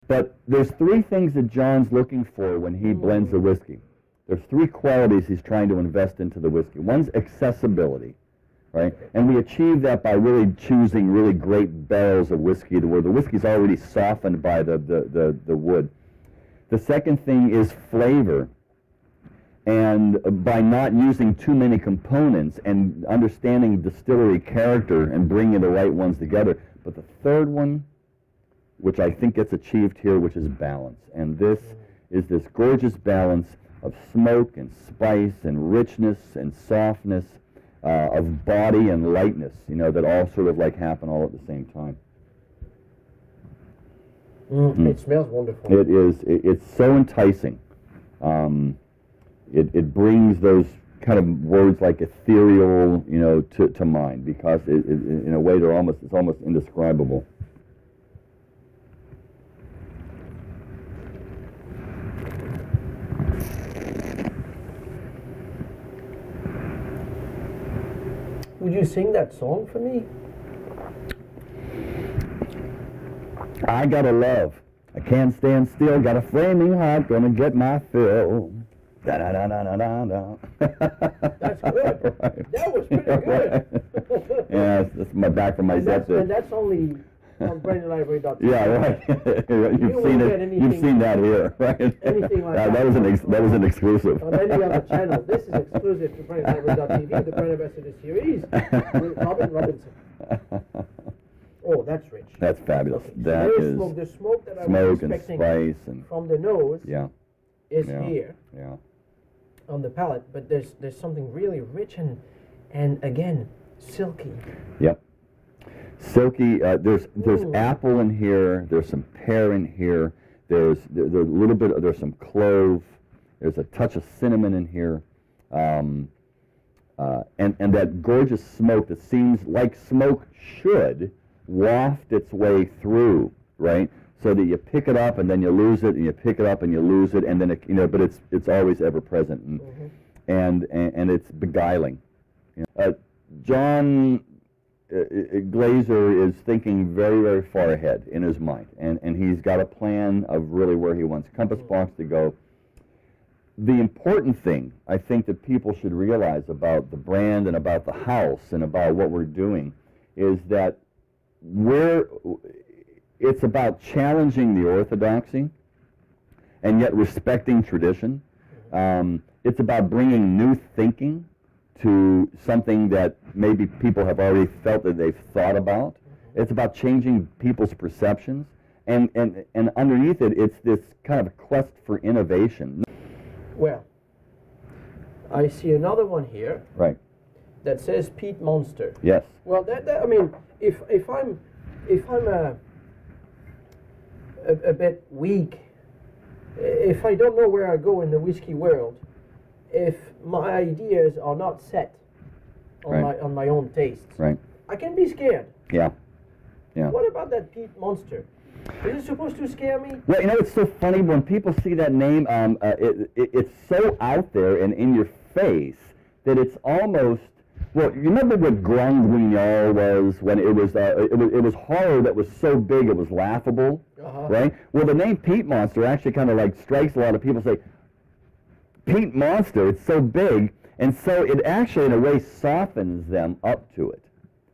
But there's three things that John's looking for when he blends the whiskey. There's three qualities he's trying to invest into the whiskey. One's accessibility, right? And we achieve that by really choosing really great barrels of whiskey where the whiskey's already softened by the wood. The second thing is flavor. And by not using too many components and understanding distillery character and bringing the right ones together. But the third one, which I think gets achieved here, which is balance. And this is this gorgeous balance of smoke and spice and richness and softness, of body and lightness, you know, that all sort of like happen all at the same time. It smells wonderful. It is. It's so enticing. It brings those kind of words like ethereal, you know, to mind, because in a way it's almost indescribable. Would you sing that song for me? I got a love. I can't stand still. Got a flaming heart. Gonna get my fill. Da da da da da da da. That's good. Right. That was pretty good. Yeah, that's my back from my Zep. And that's only on BrainLibrary.com. Yeah, right. You've seen it. You've seen that here, right? Anything like that. That was an exclusive. On any other channel. This is exclusive to BrainLibrary.tv, the Brain Ambassador series with Robin Robinson. Oh, that's rich. That's fabulous. Okay. That so is smoke. The smoke that I smoke was expecting and spice and from the nose is here on the palate, but there's something really rich and again silky. Yep. Silky. There's apple in here. There's some pear in here. There's a little bit. There's some clove. There's a touch of cinnamon in here, and that gorgeous smoke that seems like smoke should waft its way through, right? So that you pick it up and then you lose it, and you pick it up and you lose it, and then it, you know, but it's always ever present, and it's beguiling. You know? John Glaser is thinking very, very far ahead in his mind, and he's got a plan of really where he wants Compass Box to go. The important thing I think that people should realize about the brand and about the house and about what we're doing is that it's about challenging the orthodoxy and yet respecting tradition. It's about bringing new thinking to something that maybe people have already felt that they've thought about. It's about changing people's perceptions, and underneath it, it's this kind of quest for innovation. Well, I see another one here. Right. That says Peat Monster. Yes. Well, that I mean, if I'm a bit weak, if I don't know where I go in the whiskey world, if my ideas are not set on my own tastes, I can be scared. Yeah. Yeah. What about that Peat Monster? Is it supposed to scare me? Well, you know, it's so funny when people see that name. It's so out there and in your face that it's almost. Well, you remember what Grand Guignol was when it was horror that was so big it was laughable, right? Well, the name Peat Monster actually kind of like strikes a lot of people. Say, Peat Monster, it's so big, and so it actually in a way softens them up to it,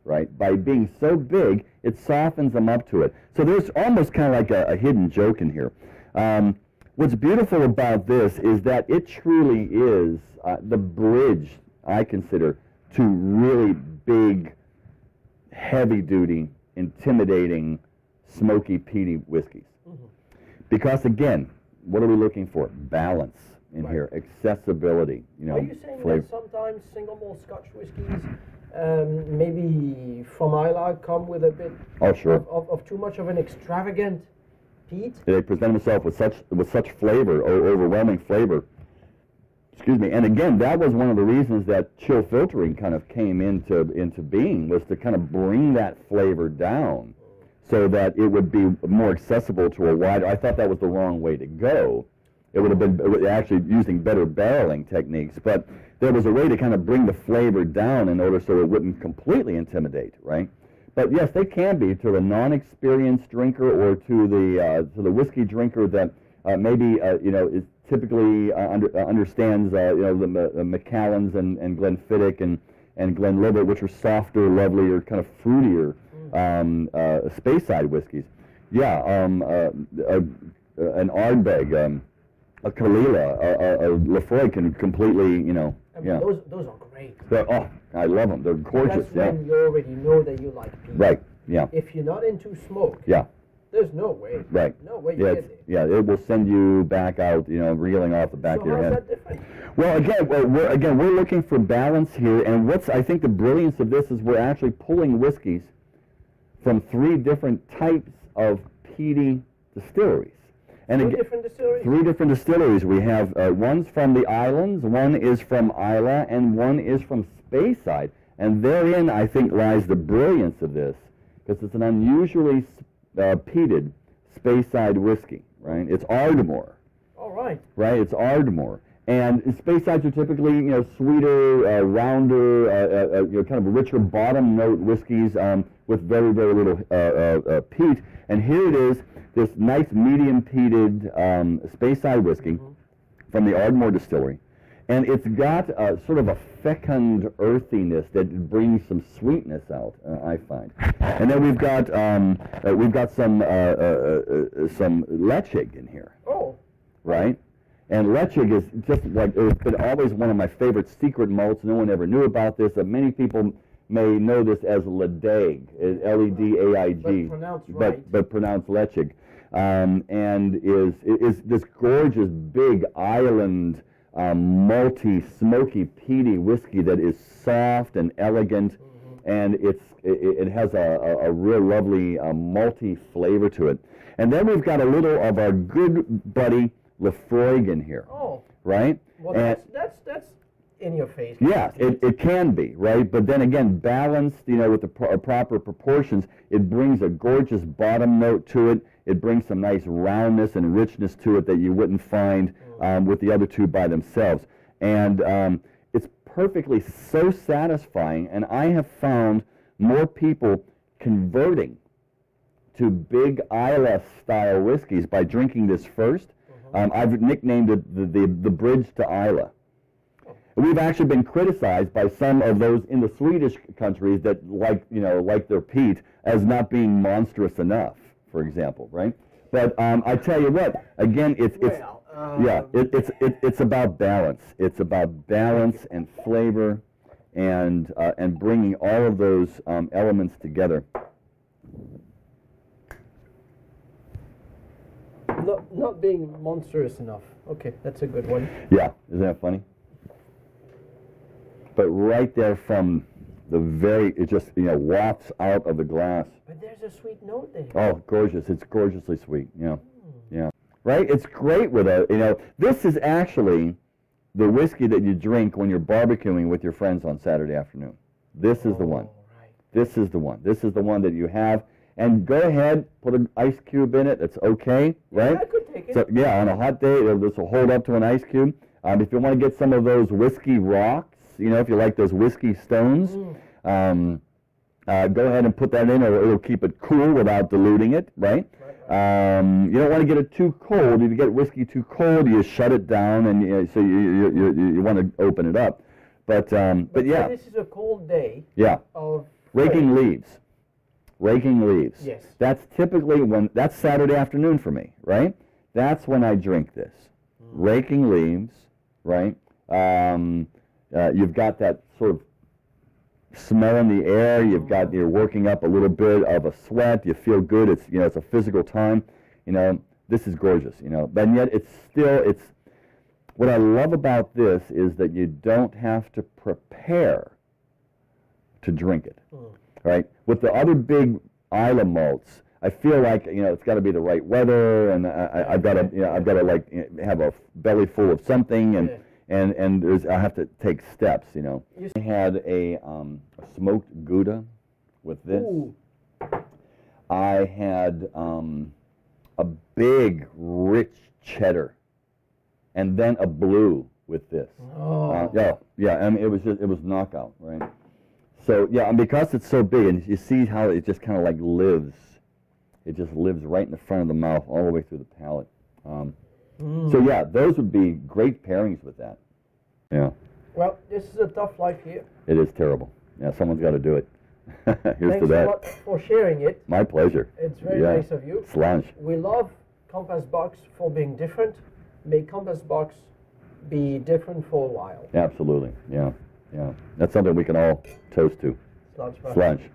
right? By being so big, it softens them up to it. So there's almost kind of like a hidden joke in here. What's beautiful about this is that it truly is the bridge, I consider, to really big, heavy-duty, intimidating, smoky, peaty whiskeys. Because again, what are we looking for? Balance in here, accessibility. You know, are you saying that sometimes single malt Scotch whiskies, maybe from Islay, come with a bit of too much of an extravagant peat? They present themselves with such flavor, or overwhelming flavor. Excuse me. And again, that was one of the reasons that chill filtering kind of came into being, was to kind of bring that flavor down so that it would be more accessible to a wider. I thought that was the wrong way to go. It would have been actually using better barreling techniques, but there was a way to kind of bring the flavor down in order so it wouldn't completely intimidate, right? But yes, they can be to the non-experienced drinker or to the whiskey drinker that maybe is typically understands the Macallans and Glenfiddich and Glenlivet, which are softer, lovelier, kind of fruitier Speyside whiskeys. Yeah, an Ardbeg, a Kalila, a Lefroy can completely, those are great. I love them. They're gorgeous. That's when you already know that you like peat. Right. Yeah. If you're not into smoke. Yeah. There's no way. Right. No way you get it. Yeah, it will send you back out, reeling off the back of your head. So how's that different? Well, again, we're looking for balance here, and I think the brilliance of this is we're actually pulling whiskeys from 3 different types of peaty distilleries. And 3 different distilleries? 3 different distilleries. We have one's from the islands, one is from Islay, and one is from Speyside. And therein, I think, lies the brilliance of this, because it's an unusually peated Speyside whiskey, right? It's Ardmore. All right. Right, it's Ardmore. And Speysides are typically, sweeter, rounder, kind of richer bottom note whiskeys with very, very little peat. And here it is, this nice medium peated Speyside whiskey from the Ardmore distillery. And it's got sort of a fecund earthiness that brings some sweetness out, I find. And then we've got some Lechig in here. Oh. Right? And Lechig is just like, it's been always one of my favorite secret malts. No one ever knew about this. Many people may know this as Ledaig, Ledaig. But pronounced Lechig. And is this gorgeous big island malty, smoky, peaty whiskey that is soft and elegant, and it has a real lovely malty flavor to it. And then we've got a little of our good buddy Lefroy in here. Oh. Right? Well, that's in your face. Yeah, it can be, right? But then again, balanced, with the proper proportions, it brings a gorgeous bottom note to it. It brings some nice roundness and richness to it that you wouldn't find with the other 2 by themselves. And it's perfectly so satisfying, and I have found more people converting to big Islay-style whiskeys by drinking this first. I've nicknamed it the bridge to Islay. We've actually been criticized by some of those in the Swedish countries that like their peat as not being monstrous enough, for example, right? But I tell you what, again, it's about balance. It's about balance and flavor, and bringing all of those elements together. Not being monstrous enough. Okay, that's a good one. Yeah, isn't that funny? But right there from it just, wafts out of the glass. But there's a sweet note there. Oh, gorgeous. It's gorgeously sweet. Yeah. Yeah. Right? It's great with this is actually the whiskey that you drink when you're barbecuing with your friends on Saturday afternoon. This is the one. Right. This is the one. This is the one that you have. And go ahead, put an ice cube in it. It's okay, right? Yeah, I could take it. So, yeah, on a hot day, this will hold up to an ice cube. If you want to get some of those whiskey rocks, if you like those whiskey stones, go ahead and put that in, or it'll keep it cool without diluting it, right? You don't want to get it too cold. If you get whiskey too cold, you shut it down, and so you want to open it up. But yeah. This is a cold day. Yeah. Of raking leaves. Raking leaves. Yes. That's typically that's Saturday afternoon for me, right? That's when I drink this. Raking leaves, right? You've got that sort of smell in the air. You're working up a little bit of a sweat. You feel good. It's a physical time. This is gorgeous. But yet it's what I love about this is that you don't have to prepare to drink it. Right? With the other big Islay malts, I feel like it's got to be the right weather, and I've got to have a belly full of something, and I have to take steps. I had a smoked Gouda with this. Ooh. I had a big rich cheddar, and then a blue with this. Oh. Yeah. I mean, it was knockout, right? So yeah, and because it's so big, and you see how it just kind of like lives. It just lives right in the front of the mouth, all the way through the palate. So yeah, those would be great pairings with that. Yeah. Well, this is a tough life here. It is terrible. Yeah, someone's got to do it. Here's Thanks to that. a lot for sharing it. My pleasure. It's very nice of you. Slange. We love Compass Box for being different. May Compass Box be different for a while. Absolutely. Yeah. Yeah. That's something we can all toast to. Slange. Slange.